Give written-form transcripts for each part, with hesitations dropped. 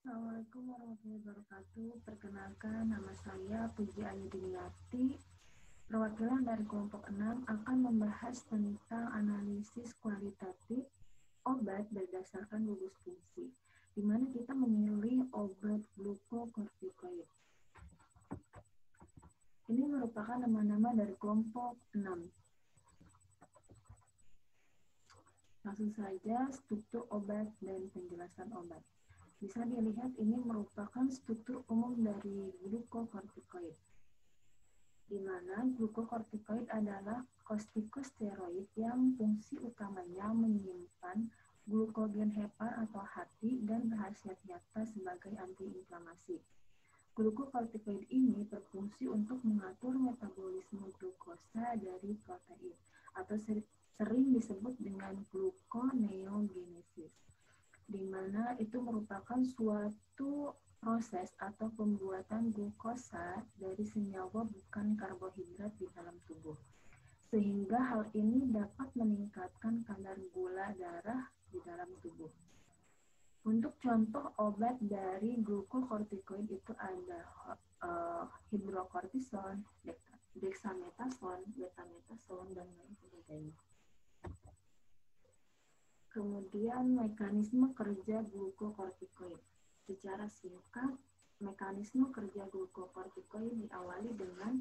Assalamualaikum warahmatullahi wabarakatuh. Perkenalkan, nama saya Puji Ayu Diniati. Perwakilan dari kelompok 6 akan membahas tentang analisis kualitatif obat berdasarkan gugus fungsi, di mana kita memilih obat glukokortikoid. Ini merupakan nama-nama dari kelompok 6. Langsung saja struktur obat dan penjelasan obat. Bisa dilihat ini merupakan struktur umum dari glukokortikoid, di mana glukokortikoid adalah kortikosteroid yang fungsi utamanya menyimpan glukogen hepar atau hati dan berkhasiat nyata sebagai antiinflamasi. Glukokortikoid ini berfungsi untuk mengatur metabolisme glukosa dari protein atau sering disebut dengan gluconeogenesis, di mana itu merupakan suatu proses atau pembuatan glukosa dari senyawa bukan karbohidrat di dalam tubuh, sehingga hal ini dapat meningkatkan kadar gula darah di dalam tubuh. Untuk contoh obat dari glukokortikoid itu ada hidrokortison, dexamethasone, betamethasone, dan lain sebagainya. Kemudian mekanisme kerja glukokortikoid. Secara singkat, mekanisme kerja glukokortikoid diawali dengan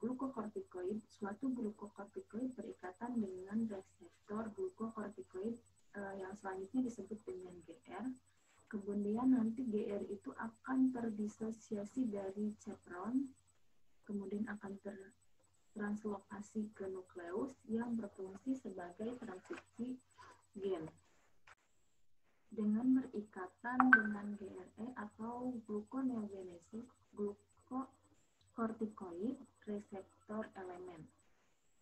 glukokortikoid. Suatu glukokortikoid berikatan dengan reseptor glukokortikoid yang selanjutnya disebut dengan GR. Kemudian nanti GR itu akan terdisosiasi dari chevron, kemudian akan translokasi ke nukleus yang berfungsi sebagai transkripsi gen. Dengan berikatan dengan GRE atau gluconeogenesis, glukokortikoid reseptor elemen.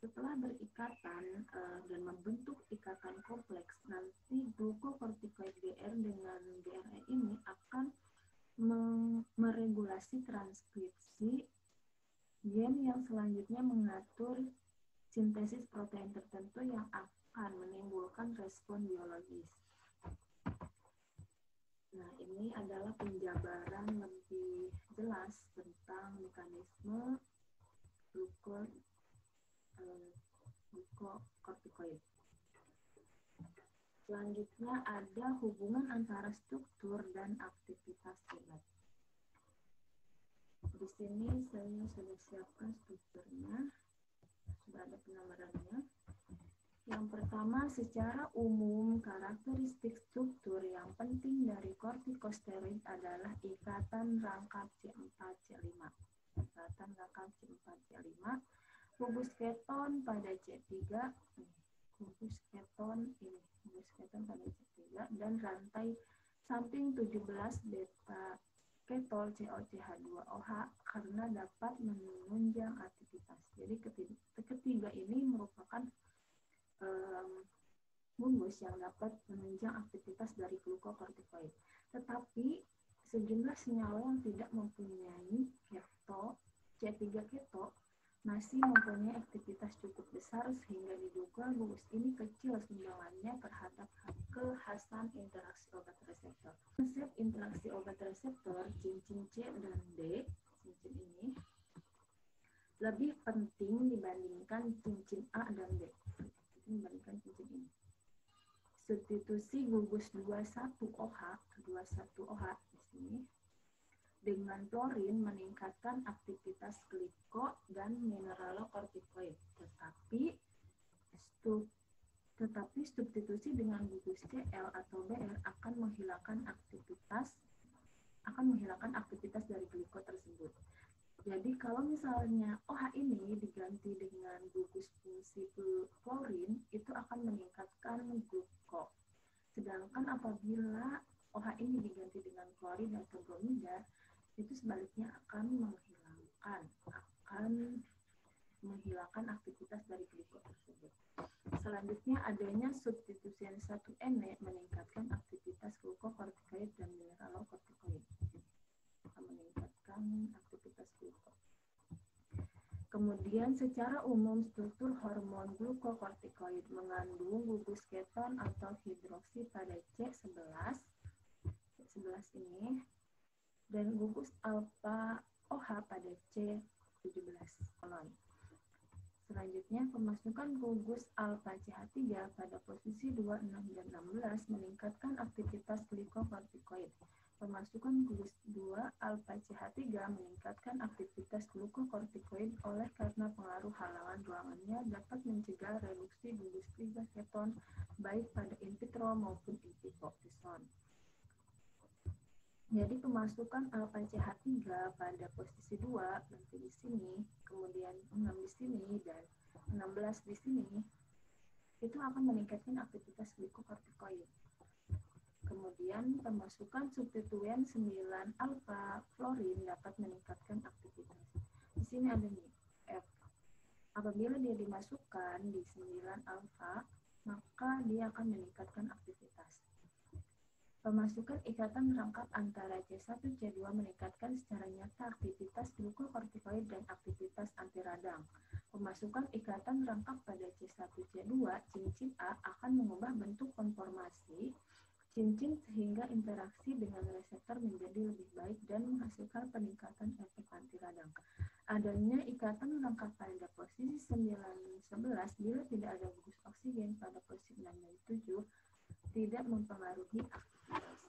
Setelah berikatan dan membentuk ikatan kompleks, nanti glukokortikoid GR dengan GRE ini akan meregulasi transkripsi gen yang selanjutnya mengatur sintesis protein tertentu yang akan menimbulkan respon biologis. Nah, ini adalah penjabaran lebih jelas tentang mekanisme glukokortikoid. Selanjutnya ada hubungan antara struktur dan aktivitas obat. Di sini saya sudah siapkan strukturnya, sudah ada penggambarannya. Yang pertama, secara umum karakteristik struktur yang penting dari kortikosteroid adalah ikatan rangkap C4-C5. Ikatan rangkap C4-C5, gugus keton pada C3, gugus keton pada C3, dan rantai samping 17 beta ketol COCH2OH karena dapat menunjang aktivitas. Jadi ketiga ini merupakan gugus yang dapat menunjang aktivitas dari glukokortikoid. Tetapi sejumlah senyawa yang tidak mempunyai keto, C3 keto, masih mempunyai aktivitas cukup besar sehingga diduga gugus ini kecil sumbangannya terhadap kekhasan interaksi obat reseptor. Konsep interaksi obat reseptor cincin C dan D, cincin ini, lebih penting dibandingkan cincin A dan D. Dibandingkan cincin ini. Substitusi gugus 21OH di sini dengan klorin meningkatkan aktivitas gliko dan mineralokortikoid, tetapi substitusi dengan gugus CL atau BR akan menghilangkan aktivitas dari gliko tersebut. Jadi kalau misalnya OH ini diganti dengan gugus fungsi klorin, itu akan meningkatkan gluko. Sedangkan apabila OH ini diganti dengan klorin atau bromida, itu sebaliknya akan menghilangkan aktivitas dari gliko tersebut. Selanjutnya adanya substitusi yang 1N meningkatkan aktivitas glukokortikoid dan mineralokortikoid. Meningkatkan aktivitas gluko. Kemudian secara umum struktur hormon glukokortikoid mengandung gugus keton atau hidroksi pada C11 11 ini dan gugus alfa OH pada C17 kolon. Selanjutnya, pemasukan gugus alfa CH3 pada posisi 2, 6, dan 16 meningkatkan aktivitas glikokortikoid. Pemasukan gugus 2 alfa CH3 meningkatkan aktivitas glukokortikoid oleh karena pengaruh halangan ruangannya dapat mencegah reduksi gugus 3 keton baik pada in vitro maupun in vivo tison. Jadi pemasukan alfa CH3 pada posisi 2 nanti di sini, kemudian 6 di sini dan 16 di sini itu akan meningkatkan aktivitas glikokortikoid. Kemudian pemasukan substituen 9 alfa fluorin dapat meningkatkan aktivitas. Di sini ada nih F. Apabila dia dimasukkan di 9 alfa, maka dia akan meningkatkan aktivitas. Pemasukan ikatan rangkap antara C1-C2 meningkatkan secara nyata aktivitas glukokortikoid dan aktivitas anti radang. Pemasukan ikatan rangkap pada C1-C2 cincin A akan mengubah bentuk konformasi cincin sehingga interaksi dengan reseptor menjadi lebih baik dan menghasilkan peningkatan efek anti radang. Adanya ikatan rangkap pada posisi 9-11 bila tidak ada gugus oksigen pada posisi 6 dan 7 tidak mempengaruhi aktivitas.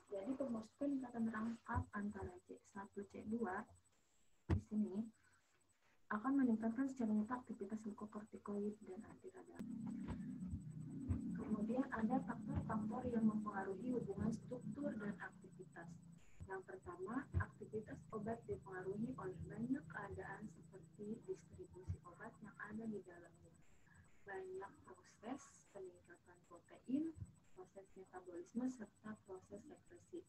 Jadi pemasukan ikatan rangkap antara C1 C2 di sini akan meningkatkan secara nyata aktivitas glukokortikoid dan anti radang. Kemudian ada faktor-faktor yang mempengaruhi hubungan struktur dan aktivitas. Yang pertama, aktivitas obat dipengaruhi oleh banyak keadaan seperti distribusi obat yang ada di dalamnya, banyak proses peningkatan protein, proses metabolisme, serta proses sekresi.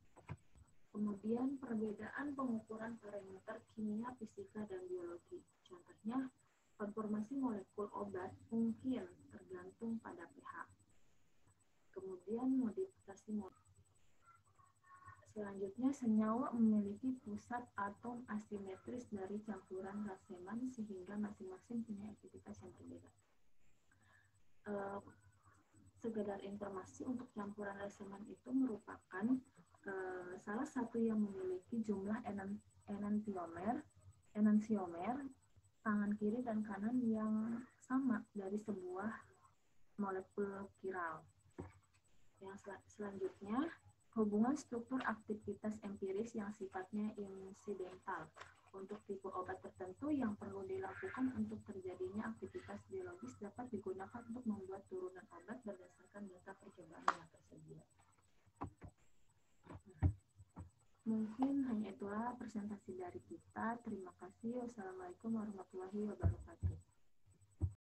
Kemudian perbedaan pengukuran parameter kimia, fisika, dan biologi. Contohnya, konformasi molekul obat mungkin tergantung pada pH. Kemudian modifikasi molekul. Selanjutnya, senyawa memiliki pusat atom asimetris dari campuran raseman sehingga masing-masing punya aktivitas yang berbeda. Sekedar informasi, untuk campuran raseman itu merupakan salah satu yang memiliki jumlah enantiomer tangan kiri dan kanan yang sama dari sebuah molekul kiral. Yang selanjutnya, hubungan struktur aktivitas empiris yang sifatnya insidental. Untuk tipe obat tertentu yang perlu dilakukan untuk terjadinya aktivitas biologis dapat digunakan untuk membuat turunan obat berdasarkan data percobaan yang tersedia. Mungkin hanya itulah presentasi dari kita. Terima kasih. Wassalamualaikum warahmatullahi wabarakatuh.